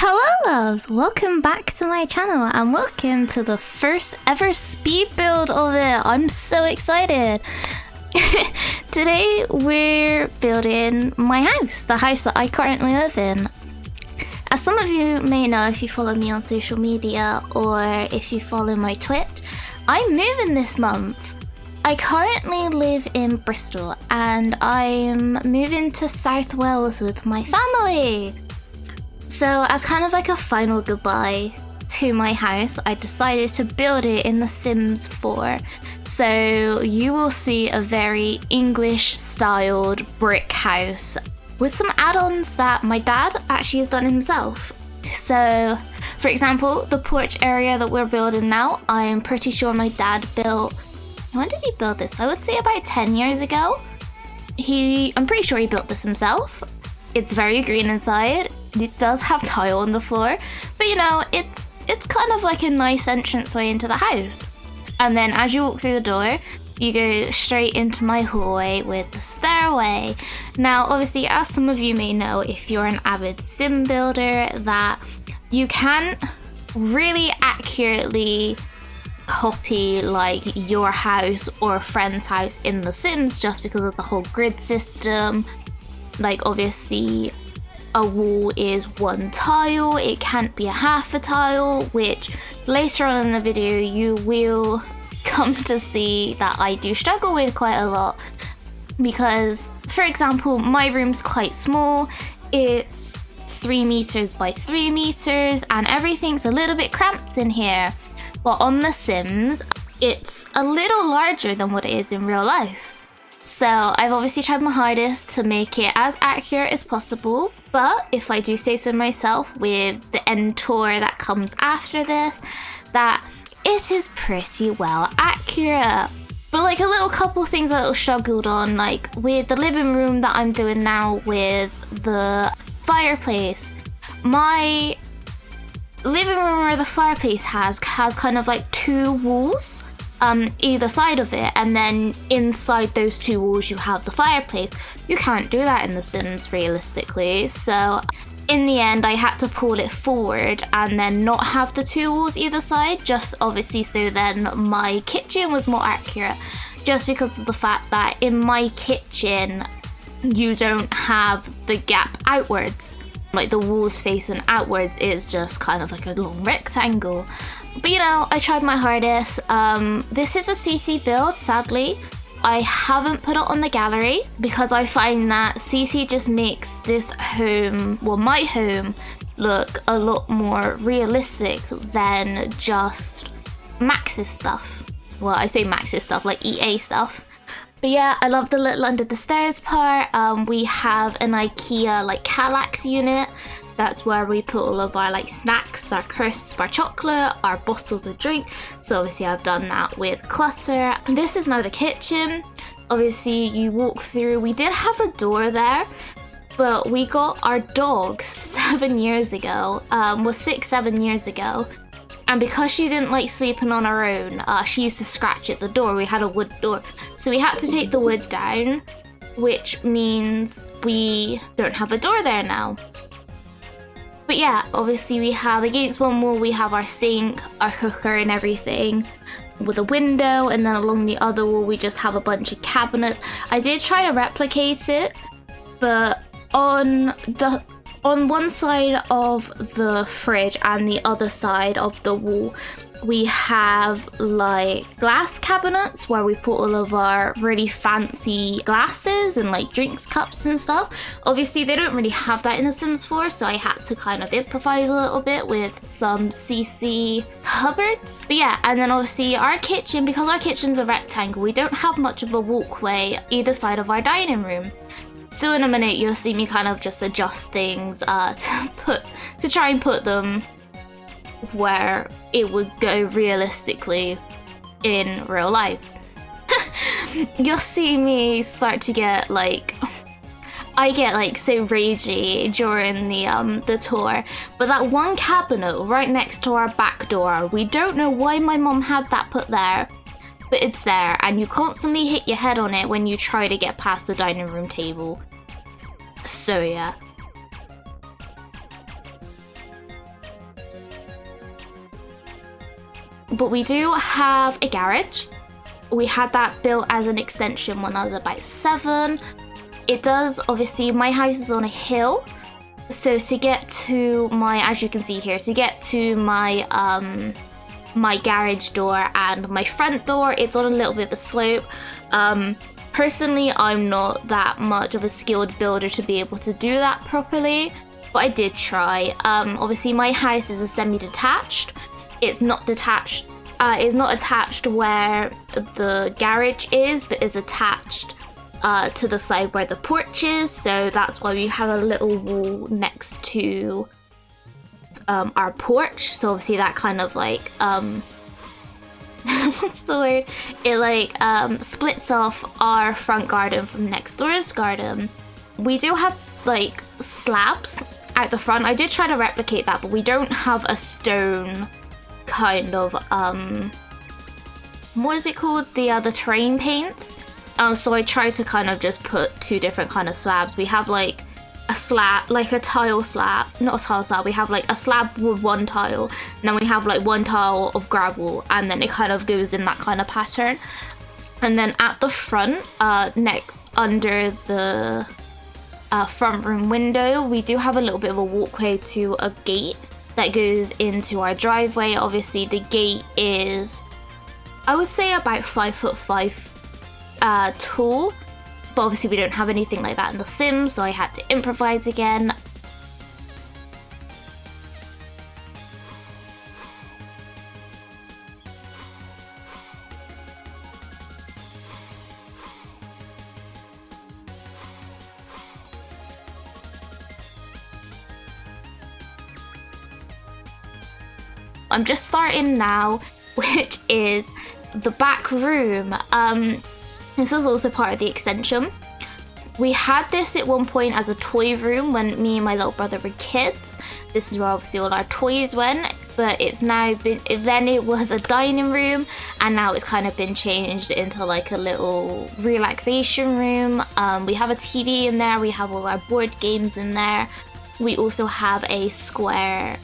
Hello loves, welcome back to my channel and welcome to the first ever speed build of it. I'm so excited. Today we're building my house, the house that I currently live in. As some of you may know if you follow me on social media or if you follow my Twitch, I'm moving this month. I currently live in Bristol and I'm moving to South Wales with my family. So as kind of like a final goodbye to my house, I decided to build it in The Sims 4. So you will see a very English styled brick house with some add-ons that my dad actually has done himself. So for example, the porch area that we're building now, I am pretty sure my dad built, when did he build this? I would say about 10 years ago. I'm pretty sure he built this himself. It's very green inside. It does have tile on the floor, but you know, it's kind of like a nice entranceway into the house. And then as you walk through the door, you go straight into my hallway with the stairway. Now, obviously, as some of you may know, if you're an avid sim builder, that you can't really accurately copy like your house or a friend's house in The Sims just because of the whole grid system. Like obviously a wall is one tile, it can't be a half a tile, which later on in the video you will come to see that I do struggle with quite a lot. Because, for example, my room's quite small, it's 3 meters by 3 meters and everything's a little bit cramped in here. But on The Sims, it's a little larger than what it is in real life. So I've obviously tried my hardest to make it as accurate as possible, but if I do say so myself with the end tour that comes after this, that it is pretty well accurate. But like a little couple things I struggled on, like with the living room that I'm doing now with the fireplace. My living room where the fireplace has kind of like 2 walls. Either side of it, and then inside those 2 walls you have the fireplace. You can't do that in The Sims realistically, so in the end I had to pull it forward and then not have the 2 walls either side, just obviously so then my kitchen was more accurate, just because of the fact that in my kitchen you don't have the gap outwards, like the walls facing outwards is just kind of like a long rectangle. But you know, I tried my hardest. This is a CC build, sadly. I haven't put it on the gallery because I find that CC just makes this home, well my home, look a lot more realistic than just Max's stuff. Well, I say Max's stuff, like EA stuff. But yeah, I love the little under the stairs part. We have an IKEA like Kallax unit. That's where we put all of our like snacks, our crisps, our chocolate, our bottles of drink. So obviously I've done that with clutter. This is now the kitchen. Obviously you walk through, we did have a door there, but we got our dog 7 years ago, 6-7 years ago. And because she didn't like sleeping on her own, she used to scratch at the door. We had a wood door. So we had to take the wood down, which means we don't have a door there now. But yeah, obviously we have, against one wall we have our sink, our cooker and everything with a window, and then along the other wall we just have a bunch of cabinets. I did try to replicate it, but on one side of the fridge and the other side of the wall we have like glass cabinets where we put all of our really fancy glasses and like drinks cups and stuff. Obviously they don't really have that in The Sims 4, so I had to kind of improvise a little bit with some CC cupboards. But yeah, and then obviously our kitchen, because our kitchen's a rectangle, we don't have much of a walkway either side of our dining room. So in a minute you'll see me kind of just adjust things to try and put them where it would go realistically in real life. You'll see me start to get like, I get like so ragey during the tour, but that one cabinet right next to our back door, we don't know why my mom had that put there, but it's there and you constantly hit your head on it when you try to get past the dining room table. So yeah. But we do have a garage. We had that built as an extension when I was about 7. It does, obviously, my house is on a hill. So to get to my, as you can see here, to get to my my garage door and my front door, it's on a little bit of a slope. Personally, I'm not that much of a skilled builder to be able to do that properly, but I did try. Obviously, my house is a semi-detached. It's not detached. It's not attached where the garage is, but is attached to the side where the porch is. So that's why we have a little wall next to our porch. So obviously that kind of like what's the word? It like splits off our front garden from next door's garden. We do have like slabs out the front. I did try to replicate that, but we don't have a stone kind of what is it called? The terrain paints. So I tried to kind of just put 2 different kind of slabs. We have like a slab, like a tile slab, not a tile slab. We have like a slab with 1 tile, and then we have like 1 tile of gravel, and then it kind of goes in that kind of pattern. And then at the front, under the front room window, we do have a little bit of a walkway to a gate that goes into our driveway. Obviously, the gate is, I would say, about 5'5" tall. But obviously we don't have anything like that in The Sims, so I had to improvise again. I'm just starting now, which is the back room. This was also part of the extension. We had this at one point as a toy room when me and my little brother were kids. This is where obviously all our toys went, but it's now been, then it was a dining room, and now it's kind of been changed into like a little relaxation room. We have a TV in there, we have all our board games in there. We also have a square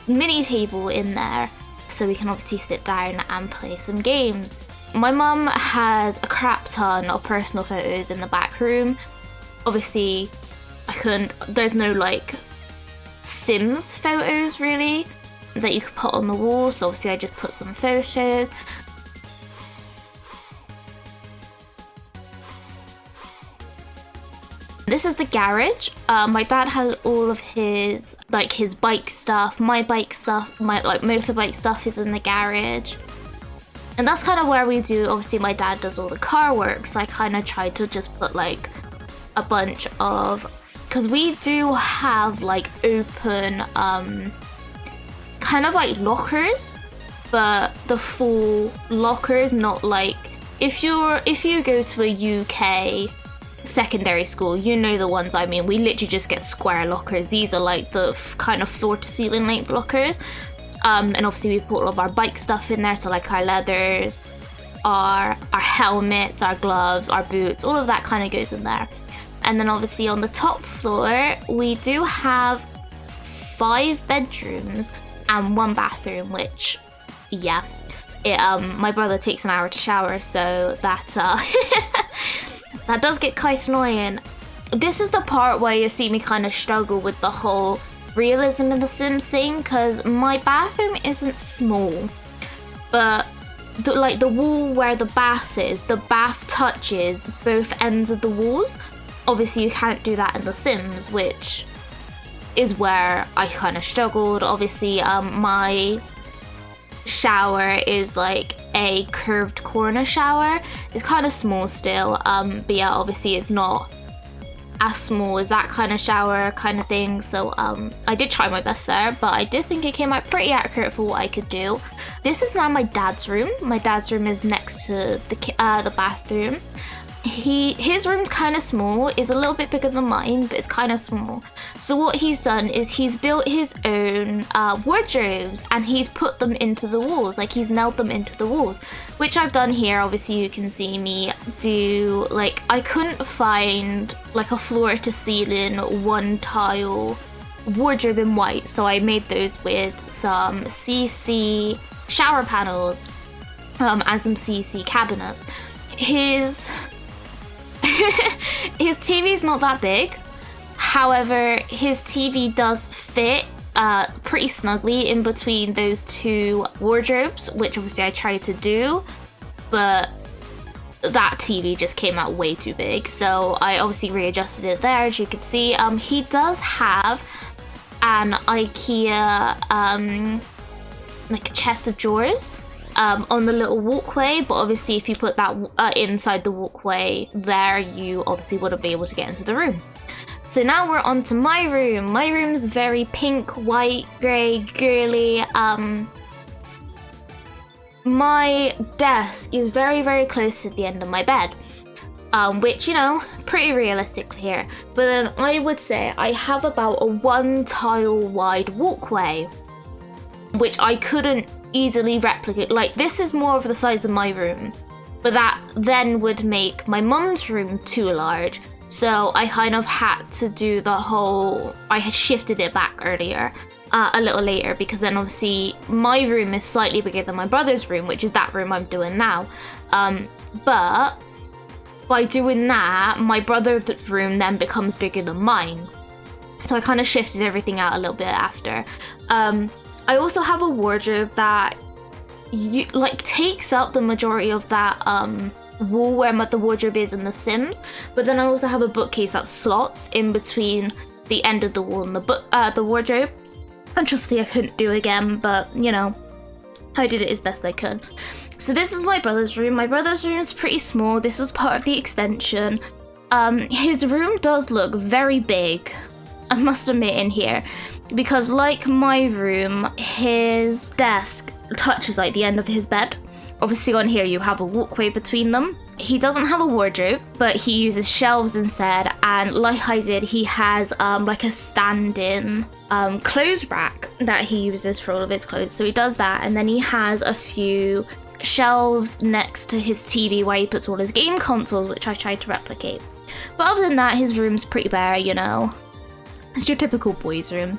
mini table in there, so we can obviously sit down and play some games. My mum has a crap ton of personal photos in the back room. Obviously, there's no like Sims photos really that you could put on the wall, so obviously I just put some photos. This is the garage. My dad has all of his bike stuff, my bike stuff, my like motorbike stuff is in the garage. And that's kind of where we do, obviously my dad does all the car work, so I kind of tried to just put like a bunch of, because we do have like open kind of like lockers, but the full lockers, not like, if you go to a UK secondary school, you know the ones I mean. We literally just get square lockers. These are like the kind of floor to ceiling length lockers. And obviously we put all of our bike stuff in there, so like our leathers, our helmets, our gloves, our boots, all of that kind of goes in there. And then obviously on the top floor, we do have 5 bedrooms and 1 bathroom, which, yeah, my brother takes an hour to shower, so that that does get quite annoying. This is the part where you see me kind of struggle with the whole realism in the Sims thing, because my bathroom isn't small, but the wall where the bath is, the bath touches both ends of the walls. Obviously you can't do that in the Sims, which is where I kind of struggled. Obviously my shower is like a curved corner shower. It's kind of small still, but yeah, obviously it's not as small as that kind of shower kind of thing, so I did try my best there, but I did think it came out pretty accurate for what I could do. This is now my dad's room. My dad's room is next to the bathroom. His room's kind of small. It's a little bit bigger than mine, but it's kind of small. So what he's done is he's built his own wardrobes, and he's put them into the walls, like he's nailed them into the walls, which I've done here. Obviously you can see me do, like, I couldn't find like a floor to ceiling 1 tile wardrobe in white, so I made those with some CC shower panels, and some CC cabinets. His his TV's not that big. However, his TV does fit pretty snugly in between those two wardrobes, which obviously I tried to do, but that TV just came out way too big, so I obviously readjusted it there. As you can see, he does have an IKEA like a chest of drawers on the little walkway, but obviously if you put that inside the walkway there, you obviously wouldn't be able to get into the room. So now we're on to my room. My room is very pink, white, grey, girly. My desk is very, very close to the end of my bed, which, you know, pretty realistic here. But then I would say I have about a 1 tile wide walkway, which I couldn't easily replicate. Like, this is more of the size of my room, but that then would make my mum's room too large. So I kind of had to do the whole, I had shifted it back earlier, a little later, because then obviously my room is slightly bigger than my brother's room, which is that room I'm doing now. But by doing that, my brother's room then becomes bigger than mine. So I kind of shifted everything out a little bit after. I also have a wardrobe that takes up the majority of that wall where the wardrobe is in The Sims, but then I also have a bookcase that slots in between the end of the wall and the wardrobe, which obviously I couldn't do again, but you know, I did it as best I could. So this is my brother's room. My brother's room is pretty small. This was part of the extension. His room does look very big, I must admit, in here, because like my room, his desk touches like the end of his bed. Obviously on here you have a walkway between them. He doesn't have a wardrobe, but he uses shelves instead, and like I did, he has like a stand-in clothes rack that he uses for all of his clothes. So he does that, and then he has a few shelves next to his TV where he puts all his game consoles, which I tried to replicate. But other than that, his room's pretty bare, you know. It's your typical boy's room.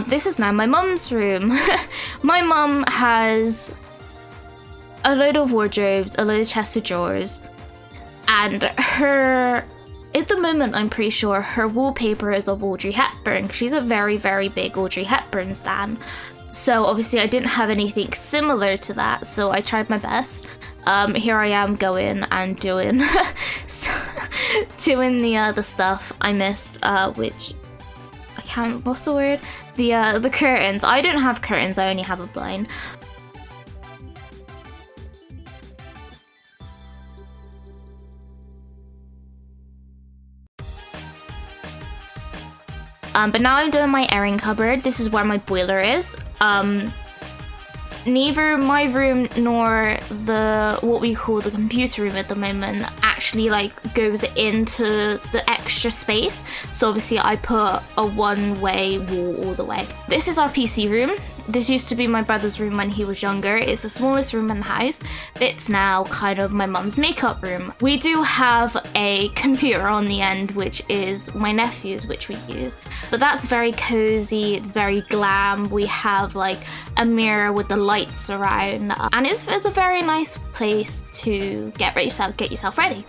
This is now my mum's room. My mum has a load of wardrobes, a load of chests of drawers, and her, at the moment I'm pretty sure her wallpaper is of Audrey Hepburn. She's a very, very big Audrey Hepburn stan. So obviously I didn't have anything similar to that, so I tried my best. Here I am going and doing doing the stuff I missed, which I can't, what's the word? The curtains. I don't have curtains, I only have a blind. But now I'm doing my airing cupboard. This is where my boiler is. Neither my room nor what we call the computer room at the moment actually like goes into the extra space. So obviously I put a one-way wall all the way. This is our PC room. This used to be my brother's room when he was younger. It's the smallest room in the house. It's now kind of my mum's makeup room. We do have a computer on the end, which is my nephew's, which we use. But that's very cozy, it's very glam. We have like a mirror with the lights around. And it's a very nice place to get yourself ready.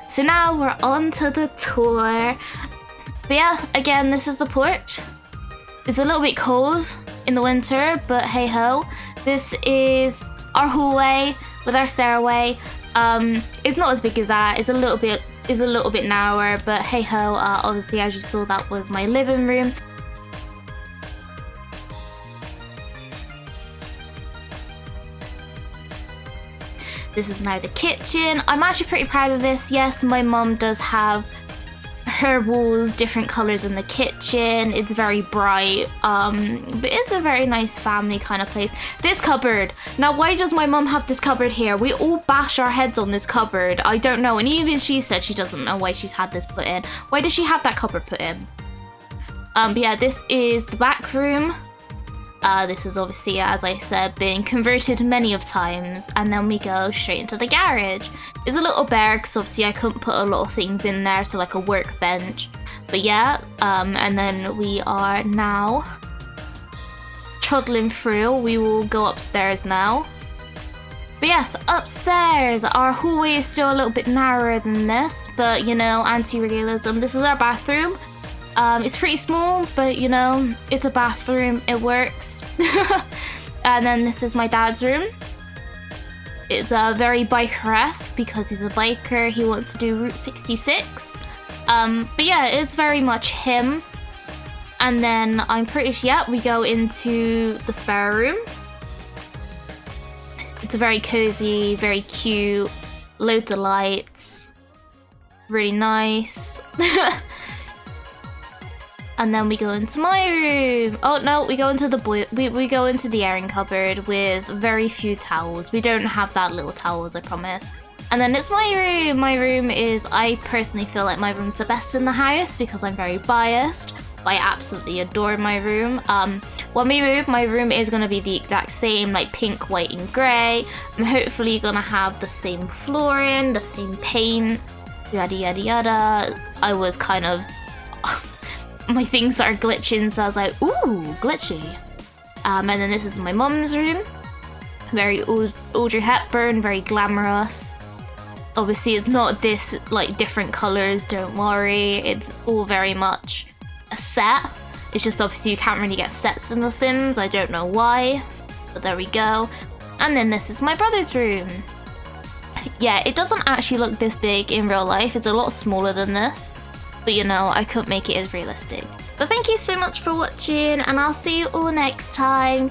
So now we're on to the tour. But yeah, again, this is the porch. It's a little bit cold in the winter, but hey ho. This is our hallway with our stairway. It's not as big as that. It's a little bit narrower, but hey ho. Obviously, as you saw, that was my living room. This is now the kitchen. I'm actually pretty proud of this. Yes, my mum does have her walls different colors in the kitchen. It's very bright, but it's a very nice family kind of place. This cupboard. Now, why does my mum have this cupboard here? We all bash our heads on this cupboard. I don't know, and even she said she doesn't know why she's had this put in. Why does she have that cupboard put in? But yeah, this is the back room. This is obviously, as I said, been converted many of times, and then we go straight into the garage. It's a little bare because obviously I couldn't put a lot of things in there, so like a workbench. But yeah, and then we are now toddling through. We will go upstairs now. But yes, upstairs, our hallway is still a little bit narrower than this, but you know, anti-realism. This is our bathroom. It's pretty small, but you know, it's a bathroom, it works. And then this is my dad's room. It's very biker-esque because he's a biker, he wants to do Route 66. But yeah, it's very much him. And then I'm pretty sure, yeah, we go into the spare room. It's very cozy, very cute, loads of lights, really nice. And then we go into my room. Oh no, we go into the we go into the airing cupboard with very few towels. We don't have that little towels, I promise. And then it's my room. My room is, I personally feel like my room's the best in the house because I'm very biased. I absolutely adore my room. When we move, my room is going to be the exact same, like pink, white and grey. I'm hopefully going to have the same flooring, the same paint, yada yada yada. I was kind of... my thing started glitching, so I was like, ooh, glitchy. And then this is my mum's room. Very Audrey Hepburn, very glamorous. Obviously, it's not this, like, different colours, don't worry. It's all very much a set. It's just obviously you can't really get sets in The Sims. I don't know why, but there we go. And then this is my brother's room. Yeah, it doesn't actually look this big in real life. It's a lot smaller than this. But you know, I couldn't make it as realistic. But thank you so much for watching, and I'll see you all next time.